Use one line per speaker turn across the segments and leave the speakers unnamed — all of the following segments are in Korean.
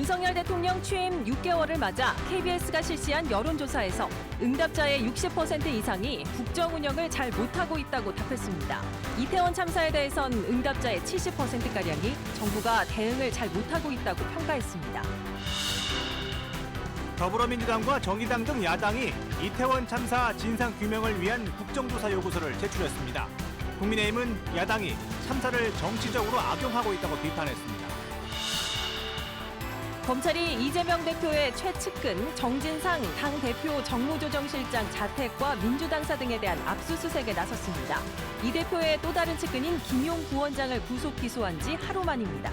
윤석열 대통령 취임 6개월을 맞아 KBS가 실시한 여론조사에서 응답자의 60% 이상이 국정 운영을 잘 못하고 있다고 답했습니다. 이태원 참사에 대해선 응답자의 70%가량이 정부가 대응을 잘 못하고 있다고 평가했습니다.
더불어민주당과 정의당 등 야당이 이태원 참사 진상규명을 위한 국정조사 요구서를 제출했습니다. 국민의힘은 야당이 참사를 정치적으로 악용하고 있다고 비판했습니다.
검찰이 이재명 대표의 최측근 정진상 당대표 정무조정실장 자택과 민주당사 등에 대한 압수수색에 나섰습니다. 이 대표의 또 다른 측근인 김용 부원장을 구속 기소한 지 하루 만입니다.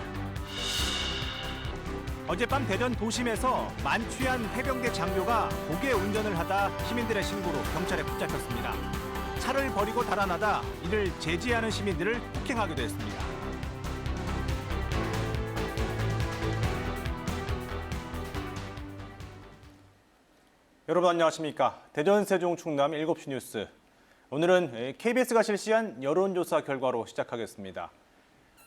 어젯밤 대전 도심에서 만취한 해병대 장교가 고개 운전을 하다 시민들의 신고로 경찰에 붙잡혔습니다. 차를 버리고 달아나다 이를 제지하는 시민들을 폭행하기도 했습니다. 여러분 안녕하십니까? 대전, 세종, 충남 7시 뉴스. 오늘은 KBS가 실시한 여론조사 결과로 시작하겠습니다.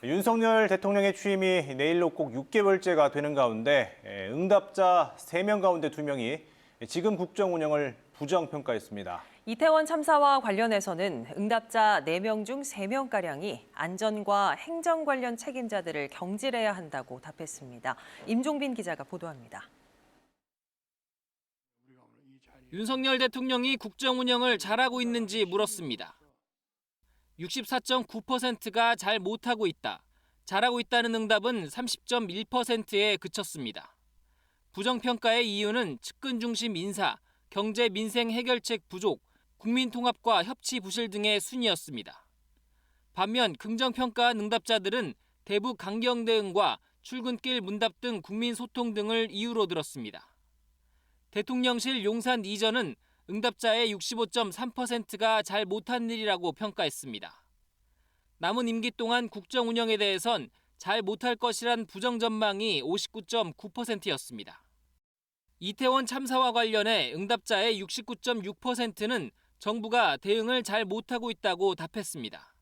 윤석열 대통령의 취임이 내일로 꼭 6개월째가 되는 가운데 응답자 3명 가운데 2명이 지금 국정 운영을 부정평가했습니다.
이태원 참사와 관련해서는 응답자 4명 중 3명가량이 안전과 행정 관련 책임자들을 경질해야 한다고 답했습니다. 임종빈 기자가 보도합니다.
윤석열 대통령이 국정 운영을 잘하고 있는지 물었습니다. 64.9%가 잘 못하고 있다. 잘하고 있다는 응답은 30.1%에 그쳤습니다. 부정평가의 이유는 측근 중심 인사, 경제 민생 해결책 부족, 국민 통합과 협치 부실 등의 순이었습니다. 반면 긍정평가한 응답자들은 대북 강경 대응과 출근길 문답 등 국민 소통 등을 이유로 들었습니다. 대통령실 용산 이전은 응답자의 65.3%가 잘 못한 일이라고 평가했습니다. 남은 임기 동안 국정 운영에 대해선 잘 못할 것이란 부정 전망이 59.9%였습니다. 이태원 참사와 관련해 응답자의 69.6%는 정부가 대응을 잘 못하고 있다고 답했습니다.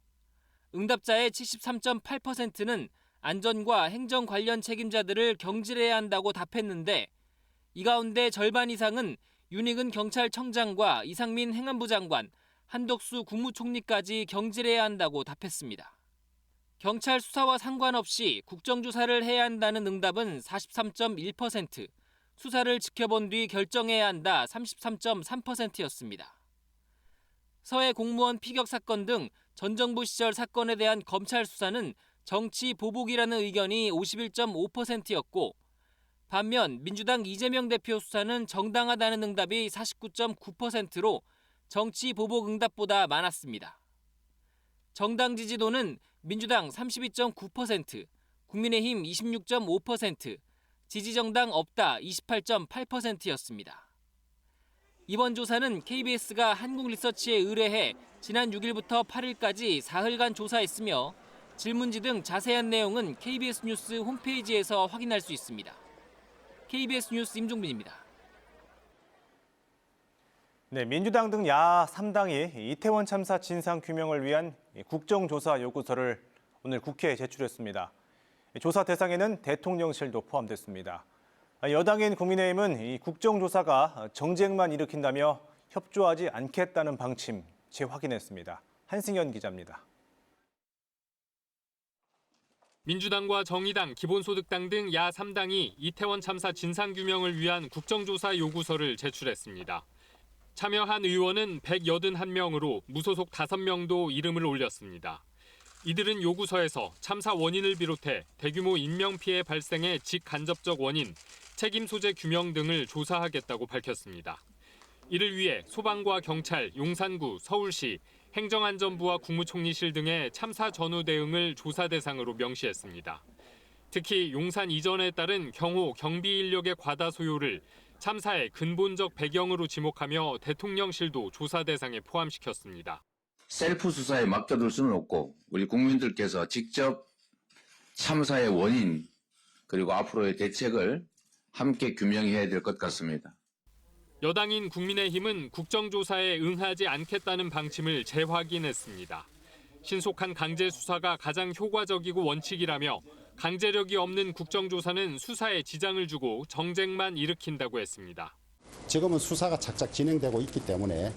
응답자의 73.8%는 안전과 행정 관련 책임자들을 경질해야 한다고 답했는데 이 가운데 절반 이상은 윤익은 경찰청장과 이상민 행안부 장관, 한덕수 국무총리까지 경질해야 한다고 답했습니다. 경찰 수사와 상관없이 국정조사를 해야 한다는 응답은 43.1%, 수사를 지켜본 뒤 결정해야 한다 33.3%였습니다. 서해 공무원 피격 사건 등 전 정부 시절 사건에 대한 검찰 수사는 정치 보복이라는 의견이 51.5%였고 반면 민주당 이재명 대표 수사는 정당하다는 응답이 49.9%로 정치 보복 응답보다 많았습니다. 정당 지지도는 민주당 32.9%, 국민의힘 26.5%, 지지정당 없다 28.8%였습니다. 이번 조사는 KBS가 한국리서치에 의뢰해 지난 6일부터 8일까지 사흘간 조사했으며 질문지 등 자세한 내용은 KBS 뉴스 홈페이지에서 확인할 수 있습니다. KBS 뉴스 임종빈입니다.
네, 민주당 등 야 3당이 이태원 참사 진상 규명을 위한 국정조사 요구서를 오늘 국회에 제출했습니다. 조사 대상에는 대통령실도 포함됐습니다. 여당인 국민의힘은 이 국정조사가 정쟁만 일으킨다며 협조하지 않겠다는 방침 재확인했습니다. 한승현 기자입니다.
민주당과 정의당, 기본소득당 등 야 3당이 이태원 참사 진상규명을 위한 국정조사 요구서를 제출했습니다. 참여한 의원은 181명으로 무소속 5명도 이름을 올렸습니다. 이들은 요구서에서 참사 원인을 비롯해 대규모 인명피해 발생의 직간접적 원인, 책임 소재 규명 등을 조사하겠다고 밝혔습니다. 이를 위해 소방과 경찰, 용산구, 서울시, 행정안전부와 국무총리실 등의 참사 전후 대응을 조사 대상으로 명시했습니다. 특히 용산 이전에 따른 경호, 경비 인력의 과다 소요를 참사의 근본적 배경으로 지목하며 대통령실도 조사 대상에 포함시켰습니다.
셀프 수사에 맡겨둘 수는 없고 우리 국민들께서 직접 참사의 원인 그리고 앞으로의 대책을 함께 규명해야 될 것 같습니다.
여당인 국민의힘은 국정조사에 응하지 않겠다는 방침을 재확인했습니다. 신속한 강제 수사가 가장 효과적이고 원칙이라며 강제력이 없는 국정조사는 수사에 지장을 주고 정쟁만 일으킨다고 했습니다.
지금은 수사가 착착 진행되고 있기 때문에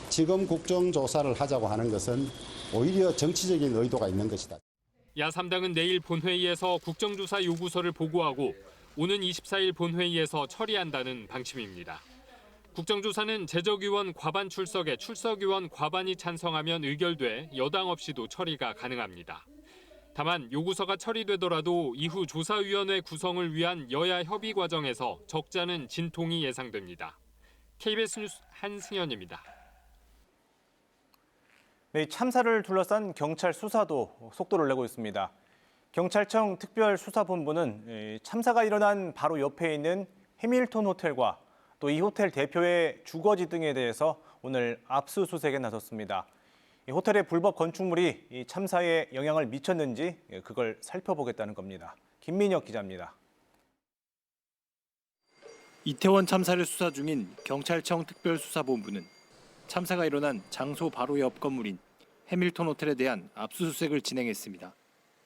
지금 국정조사를 하자고 하는 것은 오히려 정치적인 의도가 있는 것이다.
야3당은 내일 본회의에서 국정조사 요구서를 보고하고 오는 24일 본회의에서 처리한다는 방침입니다. 국정조사는 재적의원 과반 출석에 출석의원 과반이 찬성하면 의결돼 여당 없이도 처리가 가능합니다. 다만 요구서가 처리되더라도 이후 조사위원회 구성을 위한 여야 협의 과정에서 적잖은 진통이 예상됩니다. KBS 뉴스 한승현입니다.
네, 참사를 둘러싼 경찰 수사도 속도를 내고 있습니다. 경찰청 특별수사본부는 참사가 일어난 바로 옆에 있는 해밀턴 호텔과 또 이 호텔 대표의 주거지 등에 대해서 오늘 압수수색에 나섰습니다. 이 호텔의 불법 건축물이 이 참사에 영향을 미쳤는지 그걸 살펴보겠다는 겁니다. 김민혁 기자입니다.
이태원 참사를 수사 중인 경찰청 특별수사본부는 참사가 일어난 장소 바로 옆 건물인 해밀턴 호텔에 대한 압수수색을 진행했습니다.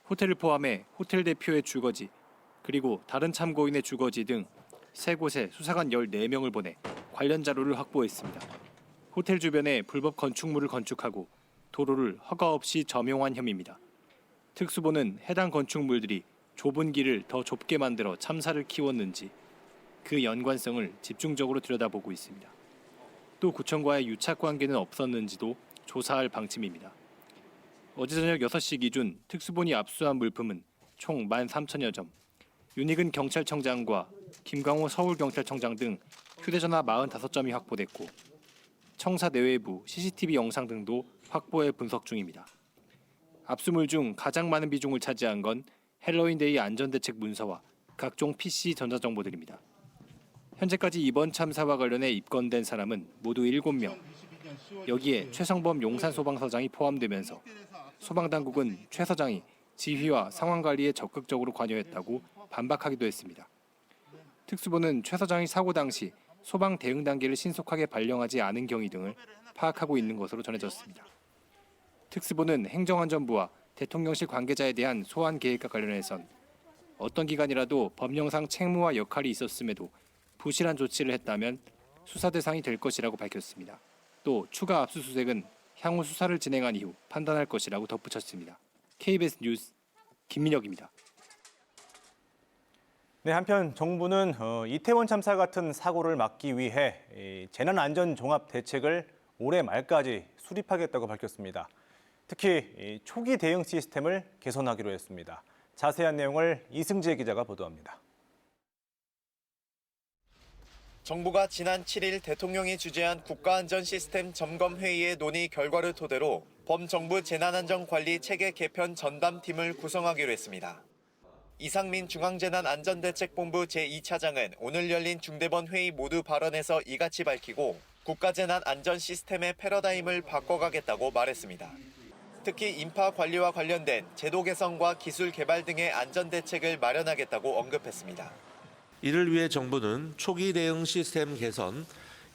호텔을 포함해 호텔 대표의 주거지, 그리고 다른 참고인의 주거지 등 3곳에 수사관 14명을 보내 관련 자료를 확보했습니다. 호텔 주변에 불법 건축물을 건축하고 도로를 허가 없이 점용한 혐의입니다. 특수본은 해당 건축물들이 좁은 길을 더 좁게 만들어 참사를 키웠는지 그 연관성을 집중적으로 들여다보고 있습니다. 또 구청과의 유착 관계는 없었는지도 조사할 방침입니다. 어제 저녁 6시 기준 특수본이 압수한 물품은 총 13,000여 점, 윤익은 경찰청장과 김광호 서울경찰청장 등 휴대전화 45점이 확보됐고 청사 내외부 CCTV 영상 등도 확보해 분석 중입니다. 압수물 중 가장 많은 비중을 차지한 건 헬로윈데이 안전대책 문서와 각종 PC 전자정보들입니다. 현재까지 이번 참사와 관련해 입건된 사람은 모두 7명. 여기에 최성범 용산소방서장이 포함되면서 소방당국은 최 서장이 지휘와 상황관리에 적극적으로 관여했다고 반박하기도 했습니다. 특수본은 최 서장이 사고 당시 소방 대응 단계를 신속하게 발령하지 않은 경위 등을 파악하고 있는 것으로 전해졌습니다. 특수본은 행정안전부와 대통령실 관계자에 대한 소환 계획과 관련해선 어떤 기관이라도 법령상 책무와 역할이 있었음에도 부실한 조치를 했다면 수사 대상이 될 것이라고 밝혔습니다. 또 추가 압수수색은 향후 수사를 진행한 이후 판단할 것이라고 덧붙였습니다. KBS 뉴스 김민혁입니다.
네, 한편 정부는 이태원 참사 같은 사고를 막기 위해 재난안전종합대책을 올해 말까지 수립하겠다고 밝혔습니다. 특히 초기 대응 시스템을 개선하기로 했습니다. 자세한 내용을 이승재 기자가 보도합니다.
정부가 지난 7일 대통령이 주재한 국가안전시스템 점검회의의 논의 결과를 토대로 범정부 재난안전관리 체계 개편 전담팀을 구성하기로 했습니다. 이상민 중앙재난안전대책본부 제2차장은 오늘 열린 중대본 회의 모두 발언에서 이같이 밝히고 국가재난안전시스템의 패러다임을 바꿔가겠다고 말했습니다. 특히 인파 관리와 관련된 제도 개선과 기술 개발 등의 안전대책을 마련하겠다고 언급했습니다.
이를 위해 정부는 초기 대응 시스템 개선,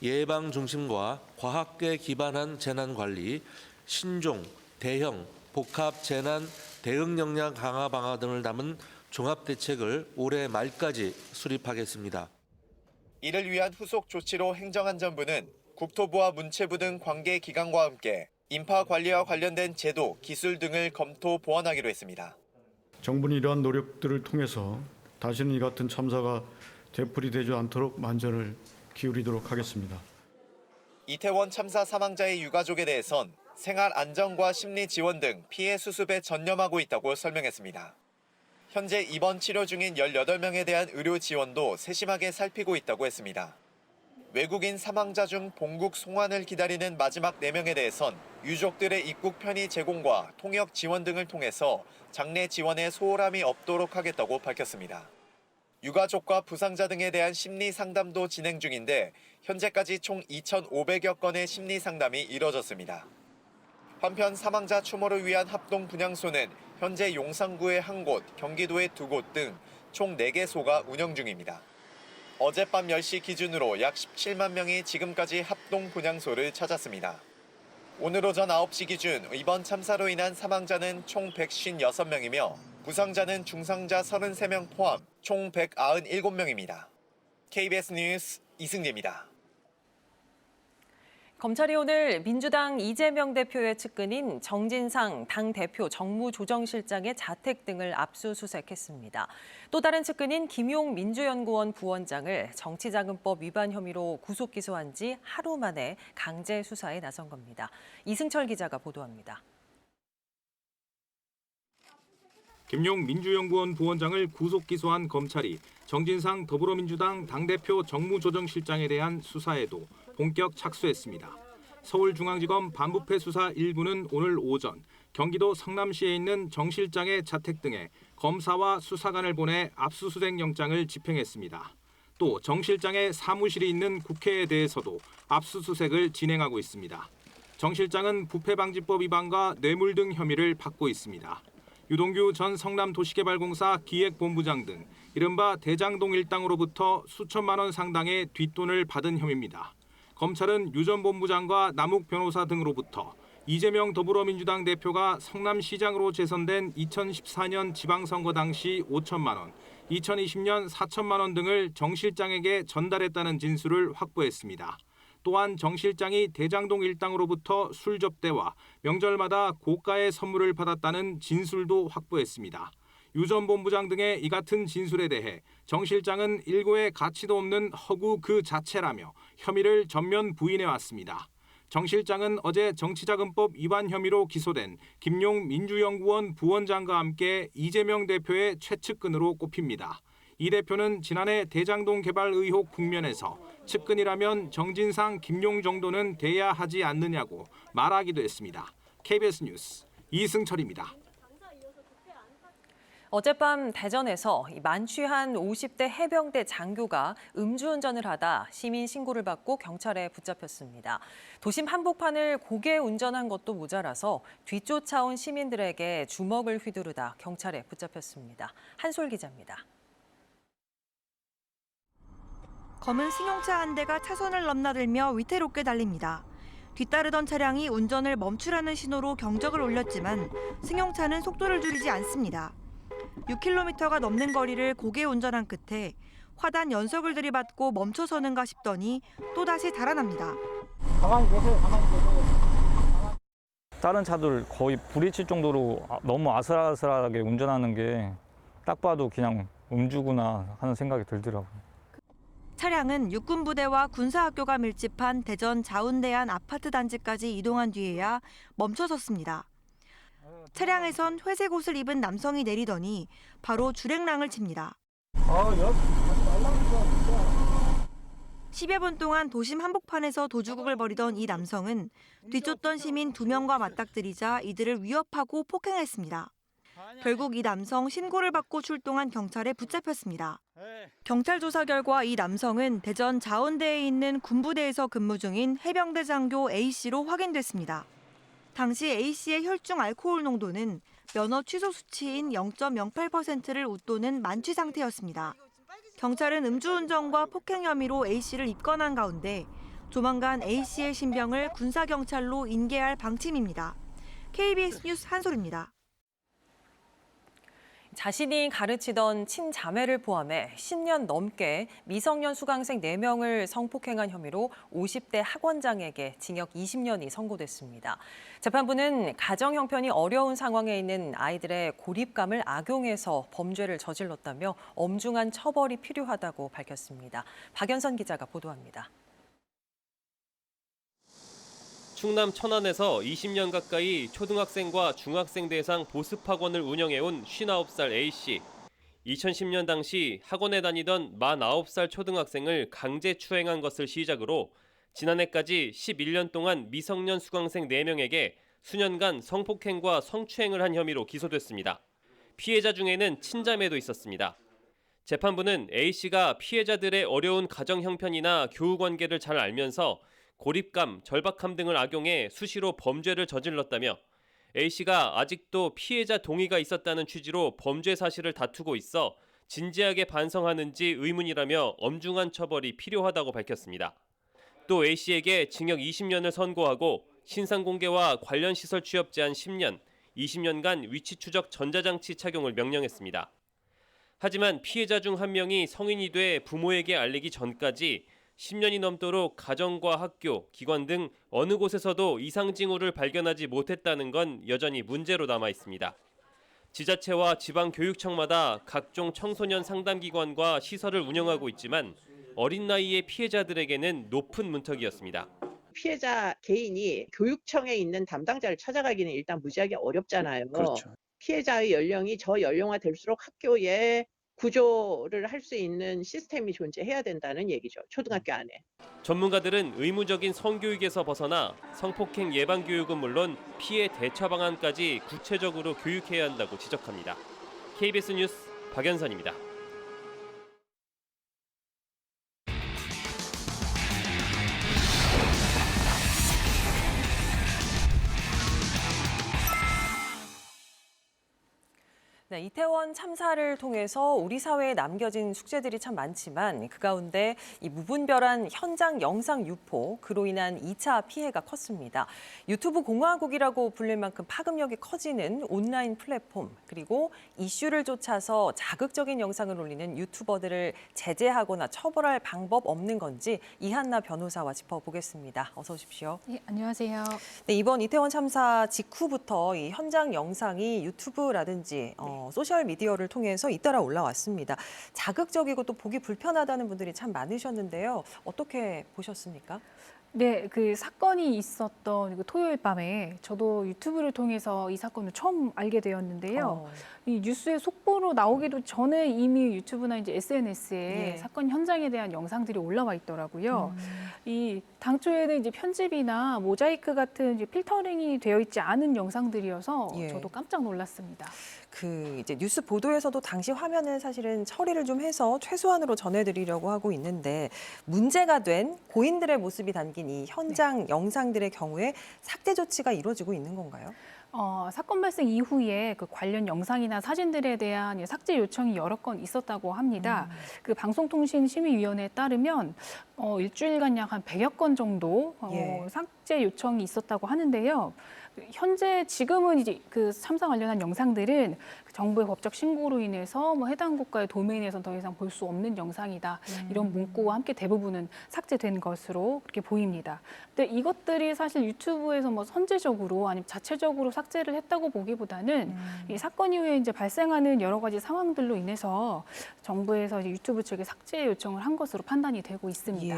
예방 중심과 과학에 기반한 재난 관리, 신종, 대형, 복합 재난 대응 역량 강화 방안 등을 담은 종합 대책을 올해 말까지 수립하겠습니다.
이를 위한 후속 조치로 행정안전부는 국토부와 문체부 등 관계 기관과 함께 인파 관리와 관련된 제도, 기술 등을 검토 보완하기로 했습니다.
정부는 이러한 노력들을 통해서 다시는 이 같은 참사가 되풀이되지 않도록 만전을 기울이도록 하겠습니다.
이태원 참사 사망자의 유가족에 대해선 생활 안전과 심리 지원 등 피해 수습에 전념하고 있다고 설명했습니다. 현재 입원 치료 중인 18명에 대한 의료 지원도 세심하게 살피고 있다고 했습니다. 외국인 사망자 중 본국 송환을 기다리는 마지막 4명에 대해선 유족들의 입국 편의 제공과 통역 지원 등을 통해서 장례 지원에 소홀함이 없도록 하겠다고 밝혔습니다. 유가족과 부상자 등에 대한 심리 상담도 진행 중인데 현재까지 총 2,500여 건의 심리 상담이 이뤄졌습니다. 한편 사망자 추모를 위한 합동 분향소는 현재 용산구의 1곳, 경기도의 2곳 등 총 4개소가 운영 중입니다. 어젯밤 10시 기준으로 약 17만 명이 지금까지 합동 분향소를 찾았습니다. 오늘 오전 9시 기준 이번 참사로 인한 사망자는 총 156명이며 부상자는 중상자 33명 포함 총 197명입니다. KBS 뉴스 이승재입니다.
검찰이 오늘 민주당 이재명 대표의 측근인 정진상 당대표 정무조정실장의 자택 등을 압수수색했습니다. 또 다른 측근인 김용 민주연구원 부원장을 정치자금법 위반 혐의로 구속 기소한 지 하루 만에 강제 수사에 나선 겁니다. 이승철 기자가 보도합니다.
김용 민주연구원 부원장을 구속 기소한 검찰이 정진상 더불어민주당 당대표 정무조정실장에 대한 수사에도 본격 착수했습니다. 서울중앙지검 반부패 수사 1부는 오늘 오전 경기도 성남시에 있는 정 실장의 자택 등에 검사와 수사관을 보내 압수수색 영장을 집행했습니다. 또 정 실장의 사무실이 있는 국회에 대해서도 압수수색을 진행하고 있습니다. 정 실장은 부패방지법 위반과 뇌물 등 혐의를 받고 있습니다. 유동규 전 성남도시개발공사 기획본부장 등 이른바 대장동 일당으로부터 수천만 원 상당의 뒷돈을 받은 혐의입니다. 검찰은 유 전 본부장과 남욱 변호사 등으로부터 이재명 더불어민주당 대표가 성남시장으로 재선된 2014년 지방선거 당시 5천만 원, 2020년 4천만 원 등을 정 실장에게 전달했다는 진술을 확보했습니다. 또한 정 실장이 대장동 일당으로부터 술 접대와 명절마다 고가의 선물을 받았다는 진술도 확보했습니다. 유 전 본부장 등의 이 같은 진술에 대해 정 실장은 일고의 가치도 없는 허구 그 자체라며 혐의를 전면 부인해왔습니다. 정 실장은 어제 정치자금법 위반 혐의로 기소된 김용 민주연구원 부원장과 함께 이재명 대표의 최측근으로 꼽힙니다. 이 대표는 지난해 대장동 개발 의혹 국면에서 측근이라면 정진상, 김용 정도는 돼야 하지 않느냐고 말하기도 했습니다. KBS 뉴스 이승철입니다.
어젯밤 대전에서 만취한 50대 해병대 장교가 음주운전을 하다 시민 신고를 받고 경찰에 붙잡혔습니다. 도심 한복판을 고개 운전한 것도 모자라서 뒤쫓아온 시민들에게 주먹을 휘두르다 경찰에 붙잡혔습니다. 한솔 기자입니다.
검은 승용차 한 대가 차선을 넘나들며 위태롭게 달립니다. 뒤따르던 차량이 운전을 멈추라는 신호로 경적을 울렸지만 승용차는 속도를 줄이지 않습니다. 6km가 넘는 거리를 고개 운전한 끝에 화단 연석을 들이받고 멈춰서는가 싶더니 또다시 달아납니다.
가만히 계세요. 가만히 계세요. 다른 차들 거의 부딪힐 정도로 너무 아슬아슬하게 운전하는 게 딱 봐도 그냥 음주구나 하는 생각이 들더라고요.
차량은 육군부대와 군사학교가 밀집한 대전 자운대안 아파트 단지까지 이동한 뒤에야 멈춰섰습니다. 차량에선 회색 옷을 입은 남성이 내리더니 바로 주랭랑을 칩니다. 10여 분 동안 도심 한복판에서 도주국을 벌이던 이 남성은 뒤쫓던 시민 2명과 맞닥뜨리자 이들을 위협하고 폭행했습니다. 결국 이 남성 신고를 받고 출동한 경찰에 붙잡혔습니다. 경찰 조사 결과 이 남성은 대전 자운대에 있는 군부대에서 근무 중인 해병대 장교 A씨로 확인됐습니다. 당시 A씨의 혈중 알코올 농도는 면허 취소 수치인 0.08%를 웃도는 만취 상태였습니다. 경찰은 음주운전과 폭행 혐의로 A씨를 입건한 가운데 조만간 A씨의 신병을 군사경찰로 인계할 방침입니다. KBS 뉴스 한솔입니다.
자신이 가르치던 친자매를 포함해 10년 넘게 미성년 수강생 4명을 성폭행한 혐의로 50대 학원장에게 징역 20년이 선고됐습니다. 재판부는 가정 형편이 어려운 상황에 있는 아이들의 고립감을 악용해서 범죄를 저질렀다며 엄중한 처벌이 필요하다고 밝혔습니다. 박연선 기자가 보도합니다.
충남 천안에서 20년 가까이 초등학생과 중학생 대상 보습학원을 운영해온 59살 A씨. 2010년 당시 학원에 다니던 49살 초등학생을 강제 추행한 것을 시작으로 지난해까지 11년 동안 미성년 수강생 4명에게 수년간 성폭행과 성추행을 한 혐의로 기소됐습니다. 피해자 중에는 친자매도 있었습니다. 재판부는 A씨가 피해자들의 어려운 가정 형편이나 교우 관계를 잘 알면서 고립감, 절박함 등을 악용해 수시로 범죄를 저질렀다며 A씨가 아직도 피해자 동의가 있었다는 취지로 범죄 사실을 다투고 있어 진지하게 반성하는지 의문이라며 엄중한 처벌이 필요하다고 밝혔습니다. 또 A씨에게 징역 20년을 선고하고 신상 공개와 관련 시설 취업 제한 10년, 20년간 위치 추적 전자장치 착용을 명령했습니다. 하지만 피해자 중 한 명이 성인이 돼 부모에게 알리기 전까지 10년이 넘도록 가정과 학교, 기관 등 어느 곳에서도 이상 징후를 발견하지 못했다는 건 여전히 문제로 남아 있습니다. 지자체와 지방교육청마다 각종 청소년 상담기관과 시설을 운영하고 있지만 어린 나이의 피해자들에게는 높은 문턱이었습니다.
피해자 개인이 교육청에 있는 담당자를 찾아가기는 일단 무지하게 어렵잖아요.
그렇죠.
피해자의 연령이 저연령화될수록 학교에 구조를 할 수 있는 시스템이 존재해야 된다는 얘기죠. 초등학교 안에.
전문가들은 의무적인 성교육에서 벗어나 성폭행 예방 교육은 물론 피해 대처 방안까지 구체적으로 교육해야 한다고 지적합니다. KBS 뉴스 박연선입니다.
네, 이태원 참사를 통해서 우리 사회에 남겨진 숙제들이 참 많지만 그 가운데 이 무분별한 현장 영상 유포, 그로 인한 2차 피해가 컸습니다. 유튜브 공화국이라고 불릴 만큼 파급력이 커지는 온라인 플랫폼, 그리고 이슈를 쫓아서 자극적인 영상을 올리는 유튜버들을 제재하거나 처벌할 방법 없는 건지 이한나 변호사와 짚어보겠습니다. 어서 오십시오.
네, 안녕하세요.
네, 이번 이태원 참사 직후부터 이 현장 영상이 유튜브라든지 소셜 미디어를 통해서 잇따라 올라왔습니다. 자극적이고 또 보기 불편하다는 분들이 참 많으셨는데요. 어떻게 보셨습니까?
네, 그 사건이 있었던 그 토요일 밤에 저도 유튜브를 통해서 이 사건을 처음 알게 되었는데요. 이 뉴스에 속보로 나오기도 전에 이미 유튜브나 이제 SNS에 사건 현장에 대한 영상들이 올라와 있더라고요. 이 당초에는 이제 편집이나 모자이크 같은 이제 필터링이 되어 있지 않은 영상들이어서 저도 깜짝 놀랐습니다.
그 이제 뉴스 보도에서도 당시 화면을 사실은 처리를 좀 해서 최소한으로 전해드리려고 하고 있는데 문제가 된 고인들의 모습이 담긴 이 현장 영상들의 경우에 삭제 조치가 이루어지고 있는 건가요?
사건 발생 이후에 그 관련 영상이나 사진들에 대한 삭제 요청이 여러 건 있었다고 합니다. 그 방송통신심의위원회에 따르면 일주일간 약 한 100여 건 정도 삭제 요청이 있었다고 하는데요. 현재 지금은 이제 그 참사 관련한 영상들은 정부의 법적 신고로 인해서 뭐 해당 국가의 도메인에서 더 이상 볼 수 없는 영상이다. 이런 문구와 함께 대부분은 삭제된 것으로 그렇게 보입니다. 근데 이것들이 사실 유튜브에서 뭐 선제적으로 아니면 자체적으로 삭제를 했다고 보기보다는 이 사건 이후에 이제 발생하는 여러 가지 상황들로 인해서 정부에서 이제 유튜브 측에 삭제 요청을 한 것으로 판단이 되고 있습니다.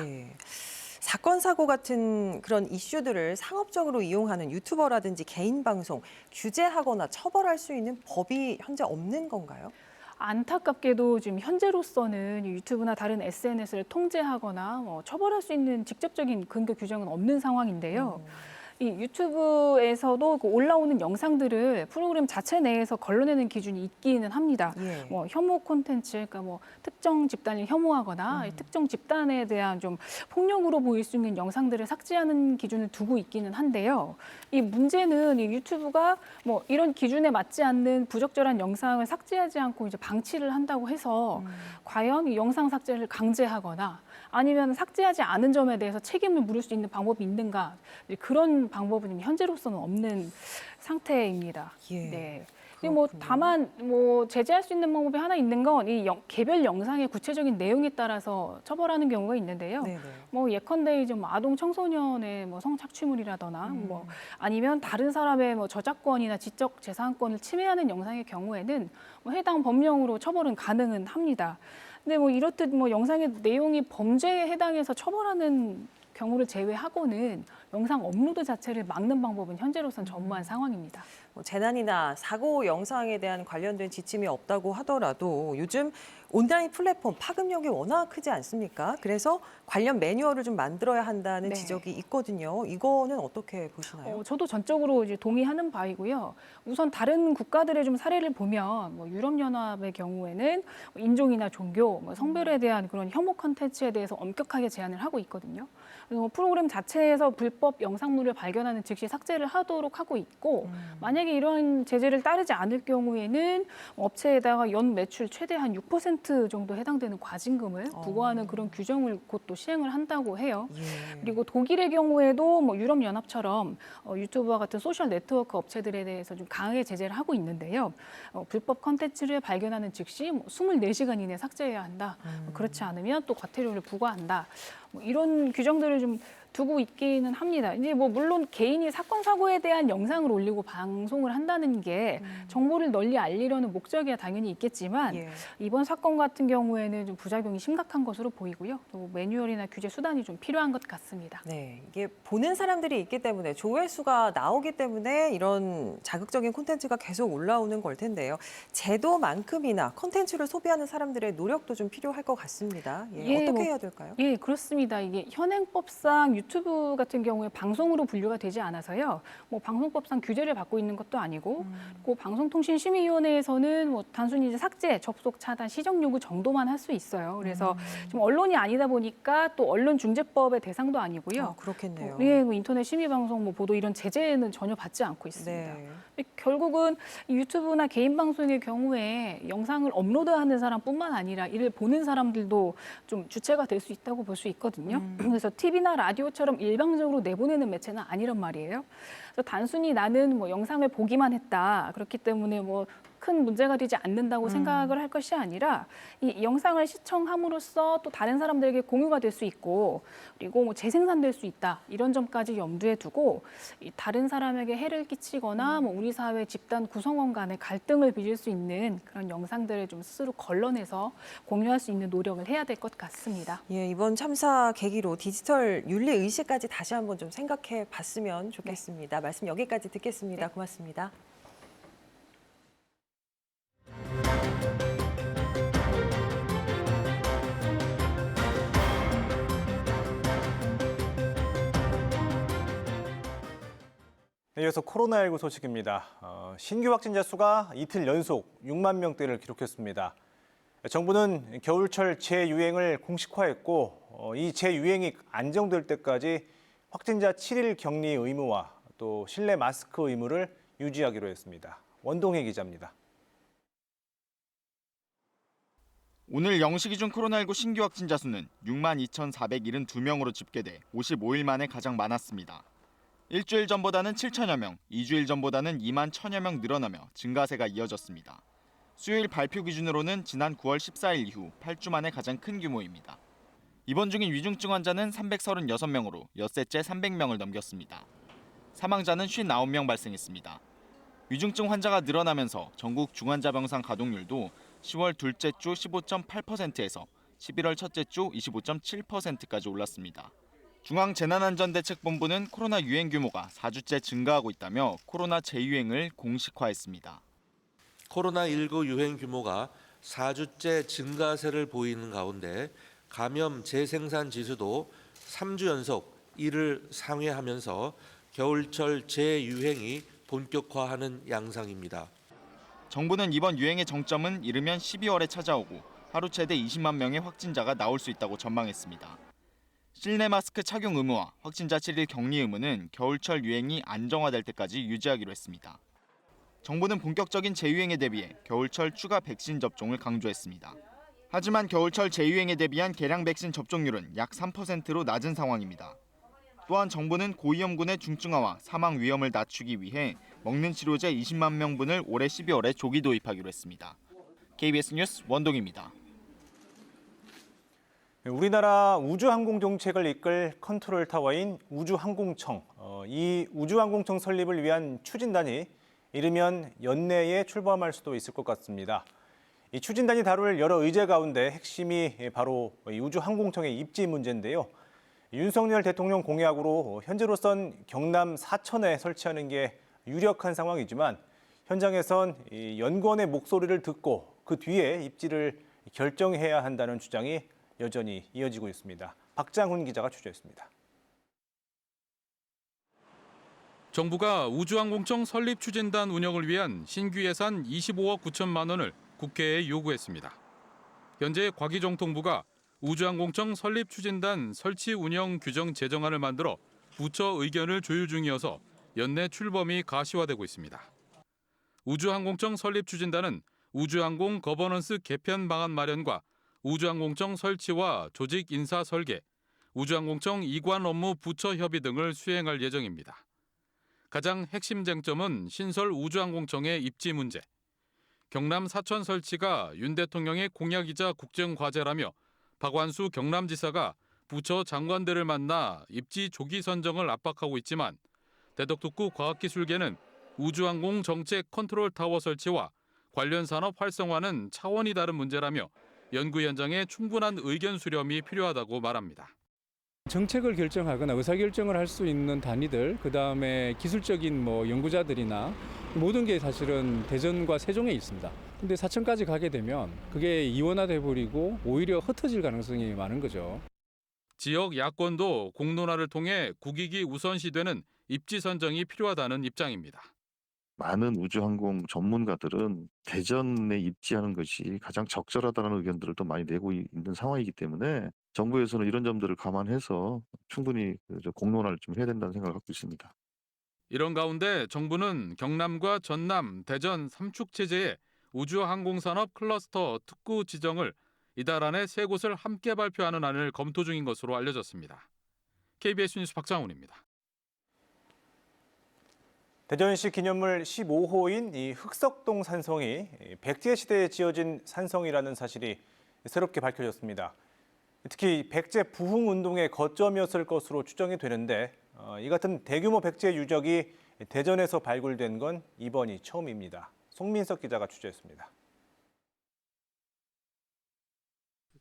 사건, 사고 같은 그런 이슈들을 상업적으로 이용하는 유튜버라든지 개인 방송 규제하거나 처벌할 수 있는 법이 현재 없는 건가요?
안타깝게도 지금 현재로서는 유튜브나 다른 SNS를 통제하거나 처벌할 수 있는 직접적인 근거 규정은 없는 상황인데요. 이 유튜브에서도 그 올라오는 영상들을 프로그램 자체 내에서 걸러내는 기준이 있기는 합니다. 뭐 혐오 콘텐츠, 그러니까 뭐 특정 집단을 혐오하거나 특정 집단에 대한 좀 폭력으로 보일 수 있는 영상들을 삭제하는 기준을 두고 있기는 한데요. 이 문제는 이 유튜브가 뭐 이런 기준에 맞지 않는 부적절한 영상을 삭제하지 않고 이제 방치를 한다고 해서 과연 이 영상 삭제를 강제하거나 아니면 삭제하지 않은 점에 대해서 책임을 물을 수 있는 방법이 있는가, 그런 방법은 현재로서는 없는 상태입니다. 네. 뭐 다만 뭐 제재할 수 있는 방법이 하나 있는 건 이 개별 영상의 구체적인 내용에 따라서 처벌하는 경우가 있는데요. 뭐 예컨대 이제 뭐 아동 청소년의 뭐 성착취물이라거나 뭐 아니면 다른 사람의 뭐 저작권이나 지적 재산권을 침해하는 영상의 경우에는 뭐 해당 법령으로 처벌은 가능은 합니다. 근데 뭐 이렇듯 뭐 영상의 내용이 범죄에 해당해서 처벌하는 경우를 제외하고는 영상 업로드 자체를 막는 방법은 현재로서는 전무한 상황입니다.
뭐 재난이나 사고 영상에 대한 관련된 지침이 없다고 하더라도 요즘 온라인 플랫폼 파급력이 워낙 크지 않습니까? 그래서 관련 매뉴얼을 좀 만들어야 한다는 지적이 있거든요. 이거는 어떻게 보시나요?
저도 전적으로 이제 동의하는 바이고요. 우선 다른 국가들의 좀 사례를 보면 뭐 유럽연합의 경우에는 인종이나 종교, 뭐 성별에 대한 그런 혐오 콘텐츠에 대해서 엄격하게 제한을 하고 있거든요. 그래서 프로그램 자체에서 불법 영상물을 발견하는 즉시 삭제를 하도록 하고 있고 만약에 이런 제재를 따르지 않을 경우에는 업체에다가 연 매출 최대 한 6% 10% 정도 해당되는 과징금을 부과하는 그런 규정을 곧 또 시행을 한다고 해요. 그리고 독일의 경우에도 뭐 유럽연합처럼 유튜브와 같은 소셜 네트워크 업체들에 대해서 좀 강하게 제재를 하고 있는데요. 불법 컨텐츠를 발견하는 즉시 24시간 이내 삭제해야 한다. 그렇지 않으면 또 과태료를 부과한다. 뭐 이런 규정들을 좀 두고 있기는 합니다. 이제 뭐 물론 개인이 사건 사고에 대한 영상을 올리고 방송을 한다는 게 정보를 널리 알리려는 목적이야 당연히 있겠지만 이번 사건 같은 경우에는 좀 부작용이 심각한 것으로 보이고요. 또 매뉴얼이나 규제 수단이 좀 필요한 것 같습니다.
네, 이게 보는 사람들이 있기 때문에 조회수가 나오기 때문에 이런 자극적인 콘텐츠가 계속 올라오는 걸 텐데요. 제도만큼이나 콘텐츠를 소비하는 사람들의 노력도 좀 필요할 것 같습니다. 어떻게 해야 될까요?
예, 그렇습니다. 이게 현행법상 유튜브 같은 경우에 방송으로 분류가 되지 않아서요. 뭐 방송법상 규제를 받고 있는 것도 아니고, 그 방송통신심의위원회에서는 뭐 단순히 이제 삭제, 접속 차단, 시정 요구 정도만 할 수 있어요. 그래서 좀 언론이 아니다 보니까 또 언론중재법의 대상도 아니고요.
그렇겠네요.
예, 뭐 인터넷 심의방송, 뭐 보도 이런 제재는 전혀 받지 않고 있습니다. 결국은 이 유튜브나 개인 방송의 경우에 영상을 업로드하는 사람뿐만 아니라 이를 보는 사람들도 좀 주체가 될 수 있다고 볼 수 있거든요. 그래서 TV나 라디오처럼 일방적으로 내보내는 매체는 아니란 말이에요. 그래서 단순히 나는 뭐 영상을 보기만 했다. 그렇기 때문에 뭐 큰 문제가 되지 않는다고 생각을 할 것이 아니라 이 영상을 시청함으로써 또 다른 사람들에게 공유가 될 수 있고 그리고 뭐 재생산될 수 있다. 이런 점까지 염두에 두고 이 다른 사람에게 해를 끼치거나 뭐 우리 사회 집단 구성원 간의 갈등을 빚을 수 있는 그런 영상들을 좀 스스로 걸러내서 공유할 수 있는 노력을 해야 될 것 같습니다.
예, 이번 참사 계기로 디지털 윤리 의식까지 다시 한번 좀 생각해 봤으면 좋겠습니다. 말씀 여기까지 듣겠습니다. 고맙습니다.
네, 이어서 코로나19 소식입니다. 신규 확진자 수가 이틀 연속 6만 명대를 기록했습니다. 정부는 겨울철 재유행을 공식화했고 이 재유행이 안정될 때까지 확진자 7일 격리 의무와 또 실내 마스크 의무를 유지하기로 했습니다. 원동희 기자입니다.
오늘 0시 기준 코로나19 신규 확진자 수는 6만 2,472명으로 집계돼 55일 만에 가장 많았습니다. 일주일 전보다는 7천여 명, 2주일 전보다는 2만 1천여 명 늘어나며 증가세가 이어졌습니다. 수요일 발표 기준으로는 지난 9월 14일 이후 8주 만에 가장 큰 규모입니다. 입원 중인 위중증 환자는 336명으로 엿새째 300명을 넘겼습니다. 사망자는 59명 발생했습니다. 위중증 환자가 늘어나면서 전국 중환자병상 가동률도 10월 둘째 주 15.8%에서 11월 첫째 주 25.7%까지 올랐습니다. 중앙재난안전대책본부는 코로나 유행 규모가 4주째 증가하고 있다며 코로나 재유행을 공식화했습니다.
코로나19 유행 규모가 4주째 증가세를 보이는 가운데 감염 재생산 지수도 3주 연속 1을 상회하면서 겨울철 재유행이 본격화하는 양상입니다.
정부는 이번 유행의 정점은 이르면 12월에 찾아오고 하루 최대 20만 명의 확진자가 나올 수 있다고 전망했습니다. 실내 마스크 착용 의무와 확진자 7일 격리 의무는 겨울철 유행이 안정화될 때까지 유지하기로 했습니다. 정부는 본격적인 재유행에 대비해 겨울철 추가 백신 접종을 강조했습니다. 하지만 겨울철 재유행에 대비한 개량 백신 접종률은 약 3%로 낮은 상황입니다. 또한 정부는 고위험군의 중증화와 사망 위험을 낮추기 위해 먹는 치료제 20만 명분을 올해 12월에 조기 도입하기로 했습니다. KBS 뉴스 원동입니다.
우리나라 우주항공 정책을 이끌 컨트롤 타워인 우주항공청. 이 우주항공청 설립을 위한 추진단이 이르면 연내에 출범할 수도 있을 것 같습니다. 이 추진단이 다룰 여러 의제 가운데 핵심이 바로 이 우주항공청의 입지 문제인데요. 윤석열 대통령 공약으로 현재로선 경남 사천에 설치하는 게 유력한 상황이지만 현장에선 이 연구원의 목소리를 듣고 그 뒤에 입지를 결정해야 한다는 주장이 여전히 이어지고 있습니다. 박장훈 기자가 취재했습니다.
정부가 우주항공청 설립 추진단 운영을 위한 신규 예산 25억 9천만 원을 국회에 요구했습니다. 현재 과기정통부가 우주항공청 설립 추진단 설치 운영 규정 제정안을 만들어 부처 의견을 조율 중이어서 연내 출범이 가시화되고 있습니다. 우주항공청 설립 추진단은 우주항공 거버넌스 개편 방안 마련과 우주항공청 설치와 조직 인사 설계, 우주항공청 이관 업무 부처 협의 등을 수행할 예정입니다. 가장 핵심 쟁점은 신설 우주항공청의 입지 문제. 경남 사천 설치가 윤 대통령의 공약이자 국정과제라며 박완수 경남지사가 부처 장관들을 만나 입지 조기 선정을 압박하고 있지만 대덕특구 과학기술계는 우주항공 정책 컨트롤 타워 설치와 관련 산업 활성화는 차원이 다른 문제라며 연구 현장에 충분한 의견 수렴이 필요하다고 말합니다.
정책을 결정하거나 의사결정을 할 수 있는 단위들, 그다음에 기술적인 연구자들이나 모든 게 사실은 대전과 세종에 있습니다. 근데 사천까지 가게 되면 그게 이원화돼 버리고 오히려 흩어질 가능성이 많은 거죠.
지역 야권도 공론화를 통해 국익이 우선시되는 입지 선정이 필요하다는 입장입니다.
많은 우주항공 전문가들은 대전에 입지하는 것이 가장 적절하다는 의견들을 또 많이 내고 있는 상황이기 때문에 정부에서는 이런 점들을 감안해서 충분히 공론화를 좀 해야 된다는 생각을 갖고 있습니다.
이런 가운데 정부는 경남과 전남, 대전 3축 체제의 우주항공산업 클러스터 특구 지정을 이달 안에 3곳을 함께 발표하는 안을 검토 중인 것으로 알려졌습니다. KBS 뉴스 박장훈입니다.
대전시 기념물 15호인 이 흑석동 산성이 백제 시대에 지어진 산성이라는 사실이 새롭게 밝혀졌습니다. 특히 백제 부흥 운동의 거점이었을 것으로 추정이 되는데 이 같은 대규모 백제 유적이 대전에서 발굴된 건 이번이 처음입니다. 송민석 기자가 취재했습니다.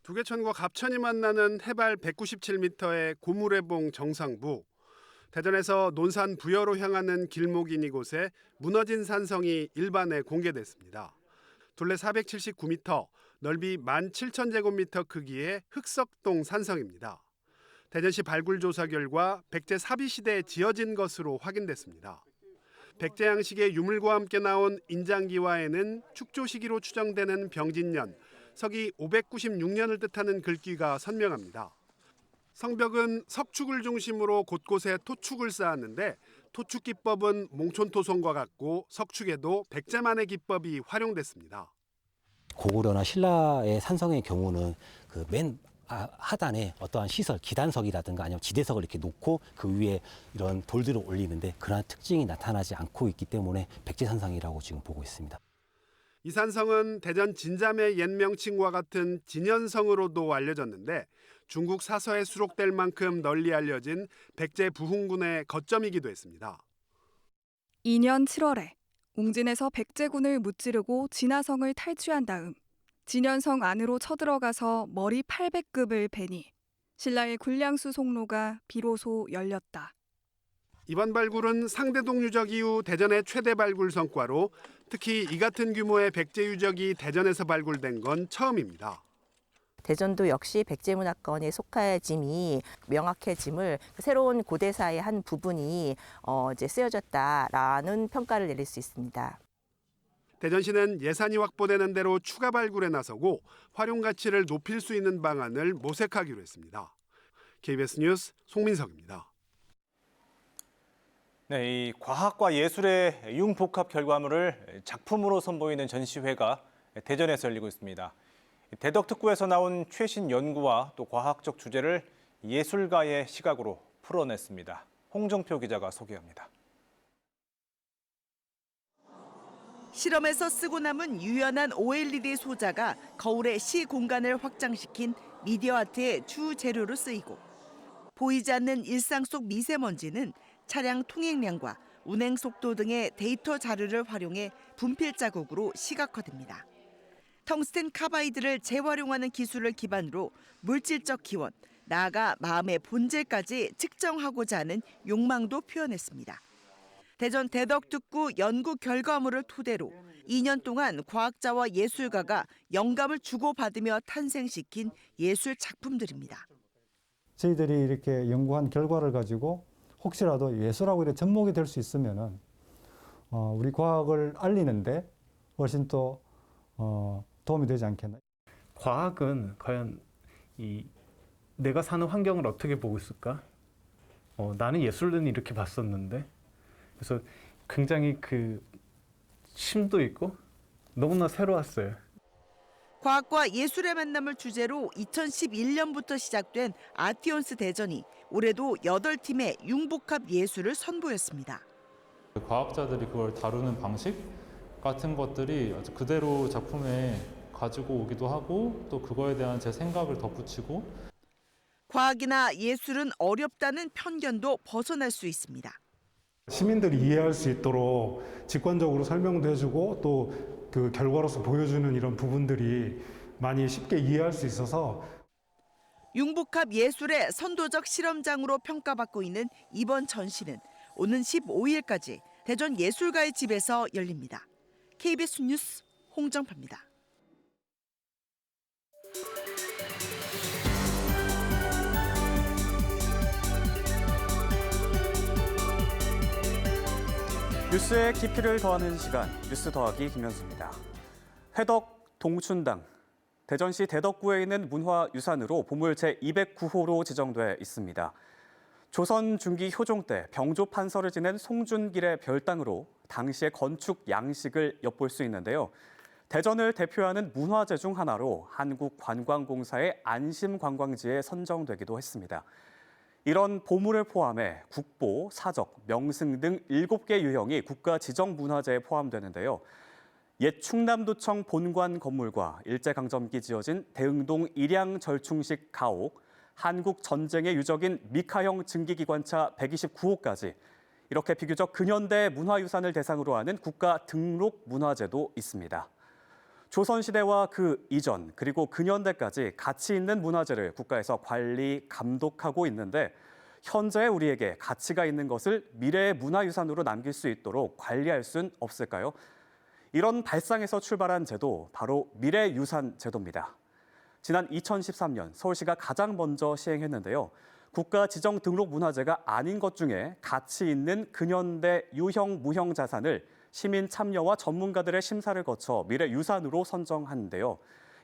두개천과 갑천이 만나는 해발 197m의 고무래봉 정상부. 대전에서 논산 부여로 향하는 길목인 이곳에 무너진 산성이 일반에 공개됐습니다. 둘레 479m, 넓이 17,000제곱미터 크기의 흑석동 산성입니다. 대전시 발굴조사 결과 백제 사비시대에 지어진 것으로 확인됐습니다. 백제 양식의 유물과 함께 나온 인장기와에는 축조 시기로 추정되는 병진년, 서기 596년을 뜻하는 글귀가 선명합니다. 성벽은 석축을 중심으로 곳곳에 토축을 쌓았는데 토축 기법은 몽촌토성과 같고 석축에도 백제만의 기법이 활용됐습니다.
고구려나 신라의 산성의 경우는 그 맨 하단에 어떠한 시설, 기단석이라든가 아니면 지대석을 이렇게 놓고 그 위에 이런 돌들을 올리는데 그러한 특징이 나타나지 않고 있기 때문에 백제산성이라고 지금 보고 있습니다.
이 산성은 대전 진잠의 옛 명칭과 같은 진연성으로도 알려졌는데 중국 사서에 수록될 만큼 널리 알려진 백제 부흥군의 거점이기도 했습니다.
2년 7월에 웅진에서 백제군을 무찌르고 진화성을 탈취한 다음 진연성 안으로 쳐들어가서 머리 800급을 베니 신라의 굴량수 송로가 비로소 열렸다.
이번 발굴은 상대동 유적 이후 대전의 최대 발굴 성과로 특히 이 같은 규모의 백제 유적이 대전에서 발굴된 건 처음입니다.
대전도 역시 백제문화권에 속해짐이 명확해짐을 새로운 고대사의 한 부분이 이제 쓰여졌다라는 평가를 내릴 수 있습니다.
대전시는 예산이 확보되는 대로 추가 발굴에 나서고 활용 가치를 높일 수 있는 방안을 모색하기로 했습니다. KBS 뉴스 송민석입니다.
네, 이 과학과 예술의 융복합 결과물을 작품으로 선보이는 전시회가 대전에서 열리고 있습니다. 대덕특구에서 나온 최신 연구와 또 과학적 주제를 예술가의 시각으로 풀어냈습니다. 홍정표 기자가 소개합니다.
실험에서 쓰고 남은 유연한 OLED 소자가 거울의 시 공간을 확장시킨 미디어 아트의 주 재료로 쓰이고 보이지 않는 일상 속 미세먼지는 차량 통행량과 운행 속도 등의 데이터 자료를 활용해 분필 자국으로 시각화됩니다. 텅스텐 카바이드를 재활용하는 기술을 기반으로 물질적 기원, 나아가 마음의 본질까지 측정하고자 하는 욕망도 표현했습니다. 대전 대덕특구 연구 결과물을 토대로 2년 동안 과학자와 예술가가 영감을 주고받으며 탄생시킨 예술 작품들입니다.
저희들이 이렇게 연구한 결과를 가지고 혹시라도 예술하고 이렇게 접목이 될 수 있으면은 우리 과학을 알리는데 훨씬 또 도움이 되지 않겠나.
과학은 과연 내가 사는 환경을 어떻게 보고 있을까? 나는 예술은 이렇게 봤었는데, 그래서 굉장히 그 심도 있고 너무나 새로웠어요.
과학과 예술의 만남을 주제로 2011년부터 시작된 아티온스 대전이 올해도 8팀의 융복합 예술을 선보였습니다.
과학자들이 그걸 다루는 방식 같은 것들이 그대로 작품에 가지고 오기도 하고 또 그거에 대한 제 생각을 덧붙이고
과학이나 예술은 어렵다는 편견도 벗어날 수 있습니다.
시민들이 이해할 수 있도록 직관적으로 설명도 해주고 또 그 결과로서 보여주는 이런 부분들이 많이 쉽게 이해할 수 있어서
융복합 예술의 선도적 실험장으로 평가받고 있는 이번 전시는 오는 15일까지 대전 예술가의 집에서 열립니다. KBS 뉴스 홍정파입니다.
뉴스의 깊이를 더하는 시간, 뉴스 더하기 김현수입니다. 회덕 동춘당. 대전시 대덕구에 있는 문화유산으로 보물 제209호로 지정돼 있습니다. 조선 중기 효종 때 병조 판서를 지낸 송준길의 별당으로 당시의 건축 양식을 엿볼 수 있는데요. 대전을 대표하는 문화재 중 하나로 한국관광공사의 안심관광지에 선정되기도 했습니다. 이런 보물을 포함해 국보, 사적, 명승 등 7개 유형이 국가 지정문화재에 포함되는데요. 옛 충남도청 본관 건물과 일제강점기 지어진 대흥동 일양절충식 가옥, 한국 전쟁의 유적인 미카형 증기기관차 129호까지 이렇게 비교적 근현대 문화유산을 대상으로 하는 국가 등록 문화재도 있습니다. 조선시대와 그 이전 그리고 근현대까지 가치 있는 문화재를 국가에서 관리, 감독하고 있는데 현재 우리에게 가치가 있는 것을 미래의 문화유산으로 남길 수 있도록 관리할 순 없을까요? 이런 발상에서 출발한 제도, 바로 미래유산 제도입니다. 지난 2013년 서울시가 가장 먼저 시행했는데요. 국가 지정 등록 문화재가 아닌 것 중에 가치 있는 근현대 유형, 무형 자산을 시민 참여와 전문가들의 심사를 거쳐 미래유산으로 선정하는데요.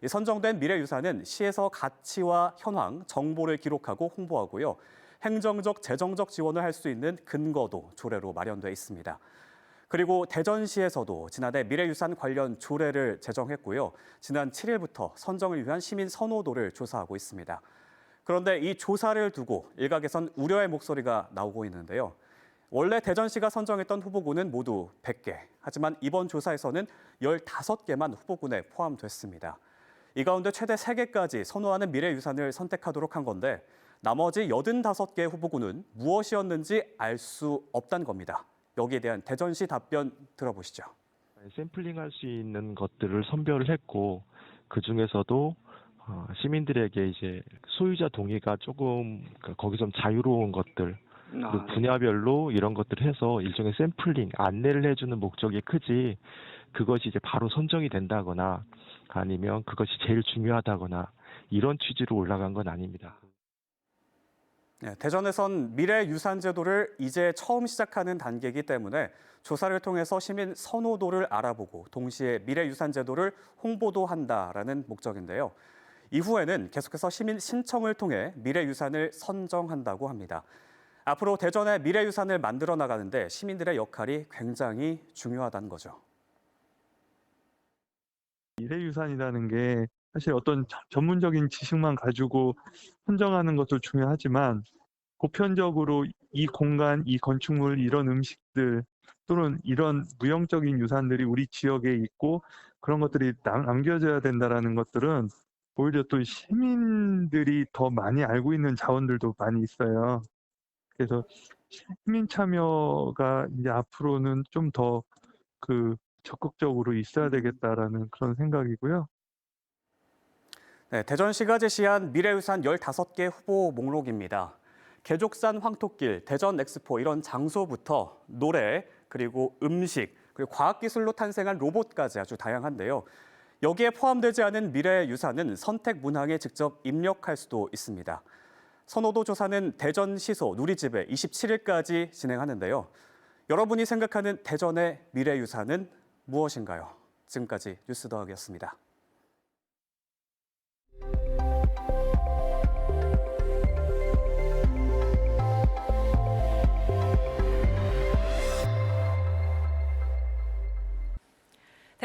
선정된 미래유산은 시에서 가치와 현황, 정보를 기록하고 홍보하고요. 행정적, 재정적 지원을 할 수 있는 근거도 조례로 마련돼 있습니다. 그리고 대전시에서도 지난해 미래유산 관련 조례를 제정했고요. 지난 7일부터 선정을 위한 시민 선호도를 조사하고 있습니다. 그런데 이 조사를 두고 일각에선 우려의 목소리가 나오고 있는데요. 원래 대전시가 선정했던 후보군은 모두 100개. 하지만 이번 조사에서는 15개만 후보군에 포함됐습니다. 이 가운데 최대 3개까지 선호하는 미래유산을 선택하도록 한 건데 나머지 85개 후보군은 무엇이었는지 알 수 없다는 겁니다. 여기에 대한 대전시 답변 들어보시죠.
샘플링할 수 있는 것들을 선별을 했고 그 중에서도 시민들에게 이제 소유자 동의가 조금 거기서 좀 자유로운 것들 그리고 분야별로 이런 것들을 해서 일종의 샘플링, 안내를 해주는 목적이 크지 그것이 이제 바로 선정이 된다거나 아니면 그것이 제일 중요하다거나 이런 취지로 올라간 건 아닙니다.
네, 대전에선 미래유산 제도를 이제 처음 시작하는 단계이기 때문에 조사를 통해서 시민 선호도를 알아보고 동시에 미래유산 제도를 홍보도 한다라는 목적인데요. 이후에는 계속해서 시민 신청을 통해 미래유산을 선정한다고 합니다. 앞으로 대전의 미래유산을 만들어 나가는데 시민들의 역할이 굉장히 중요하다는 거죠.
미래유산이라는 게 사실 어떤 전문적인 지식만 가지고 선정하는 것도 중요하지만 보편적으로 이 공간, 이 건축물, 이런 음식들 또는 이런 무형적인 유산들이 우리 지역에 있고 그런 것들이 남겨져야 된다라는 것들은 오히려 또 시민들이 더 많이 알고 있는 자원들도 많이 있어요. 그래서 시민 참여가 이제 앞으로는 좀 더 적극적으로 있어야 되겠다라는 그런 생각이고요.
네, 대전시가 제시한 미래유산 15개 후보 목록입니다. 개족산 황토길, 대전 엑스포 이런 장소부터 노래, 그리고 음식, 그리고 과학기술로 탄생한 로봇까지 아주 다양한데요. 여기에 포함되지 않은 미래유산은 선택 문항에 직접 입력할 수도 있습니다. 선호도 조사는 대전시소 누리집에 27일까지 진행하는데요. 여러분이 생각하는 대전의 미래유산은 무엇인가요? 지금까지 뉴스 더하기였습니다.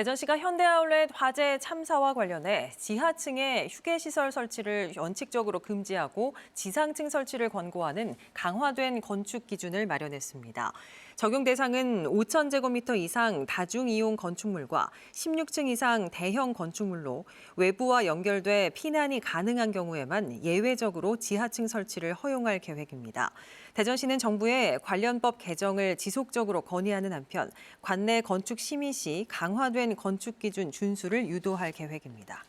대전시가 현대아울렛 화재 참사와 관련해 지하층에 휴게시설 설치를 원칙적으로 금지하고 지상층 설치를 권고하는 강화된 건축 기준을 마련했습니다. 적용 대상은 5,000제곱미터 이상 다중이용 건축물과 16층 이상 대형 건축물로 외부와 연결돼 피난이 가능한 경우에만 예외적으로 지하층 설치를 허용할 계획입니다. 대전시는 정부의 관련법 개정을 지속적으로 건의하는 한편 관내 건축 심의 시 강화된 건축 기준 준수를 유도할 계획입니다.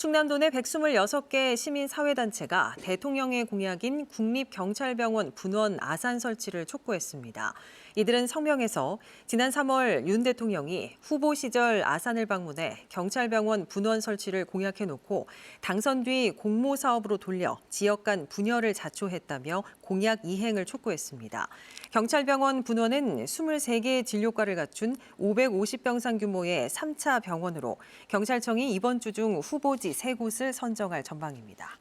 충남도 내 126개 시민사회단체가 대통령의 공약인 국립경찰병원 분원 아산 설치를 촉구했습니다. 이들은 성명에서 지난 3월 윤 대통령이 후보 시절 아산을 방문해 경찰병원 분원 설치를 공약해놓고 당선 뒤 공모사업으로 돌려 지역 간 분열을 자초했다며 공약 이행을 촉구했습니다. 경찰병원 분원은 23개의 진료과를 갖춘 550병상 규모의 3차 병원으로 경찰청이 이번 주 중 후보지 3곳을 선정할 전망입니다.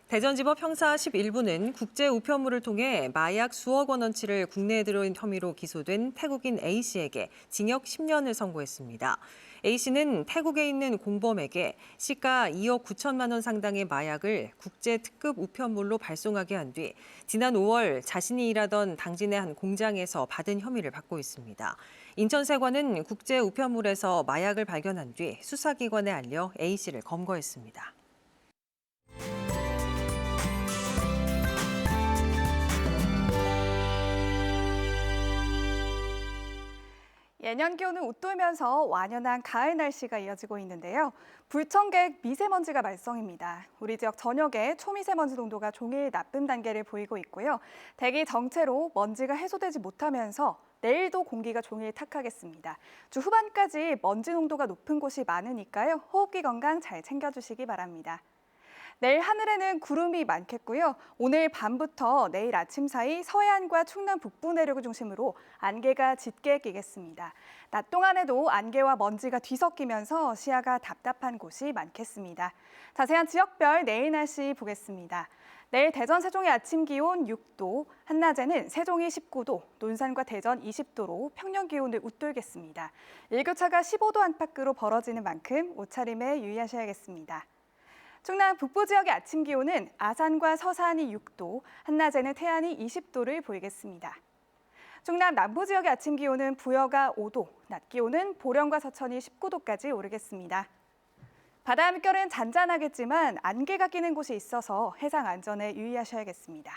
대전지법 형사 11부는 국제 우편물을 통해 마약 수억 원어치를 국내에 들어온 혐의로 기소된 태국인 A씨에게 징역 10년을 선고했습니다. A씨는 태국에 있는 공범에게 시가 2억 9천만 원 상당의 마약을 국제 특급 우편물로 발송하게 한 뒤 지난 5월 자신이 일하던 당진의 한 공장에서 받은 혐의를 받고 있습니다. 인천세관은 국제 우편물에서 마약을 발견한 뒤 수사기관에 알려 A씨를 검거했습니다.
예년 기온은 웃돌면서 완연한 가을 날씨가 이어지고 있는데요. 불청객 미세먼지가 말썽입니다. 우리 지역 전역에 초미세먼지 농도가 종일 나쁨 단계를 보이고 있고요. 대기 정체로 먼지가 해소되지 못하면서 내일도 공기가 종일 탁하겠습니다. 주 후반까지 먼지 농도가 높은 곳이 많으니까요. 호흡기 건강 잘 챙겨주시기 바랍니다. 내일 하늘에는 구름이 많겠고요. 오늘 밤부터 내일 아침 사이 서해안과 충남 북부 내륙을 중심으로 안개가 짙게 끼겠습니다. 낮 동안에도 안개와 먼지가 뒤섞이면서 시야가 답답한 곳이 많겠습니다. 자세한 지역별 내일 날씨 보겠습니다. 내일 대전, 세종의 아침 기온 6도, 한낮에는 세종이 19도, 논산과 대전 20도로 평년 기온을 웃돌겠습니다. 일교차가 15도 안팎으로 벌어지는 만큼 옷차림에 유의하셔야겠습니다. 충남 북부 지역의 아침 기온은 아산과 서산이 6도, 한낮에는 태안이 20도를 보이겠습니다. 충남 남부 지역의 아침 기온은 부여가 5도, 낮 기온은 보령과 서천이 19도까지 오르겠습니다. 바다 물결은 잔잔하겠지만 안개가 끼는 곳이 있어서 해상 안전에 유의하셔야겠습니다.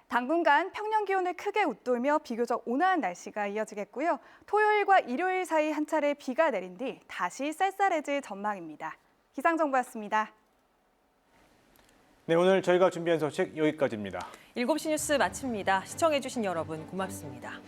당분간 평년 기온을 크게 웃돌며 비교적 온화한 날씨가 이어지겠고요. 토요일과 일요일 사이 한 차례 비가 내린 뒤 다시 쌀쌀해질 전망입니다. 기상정보였습니다.
네, 오늘 저희가 준비한 소식 여기까지입니다.
7시 뉴스 마칩니다. 시청해주신 여러분 고맙습니다.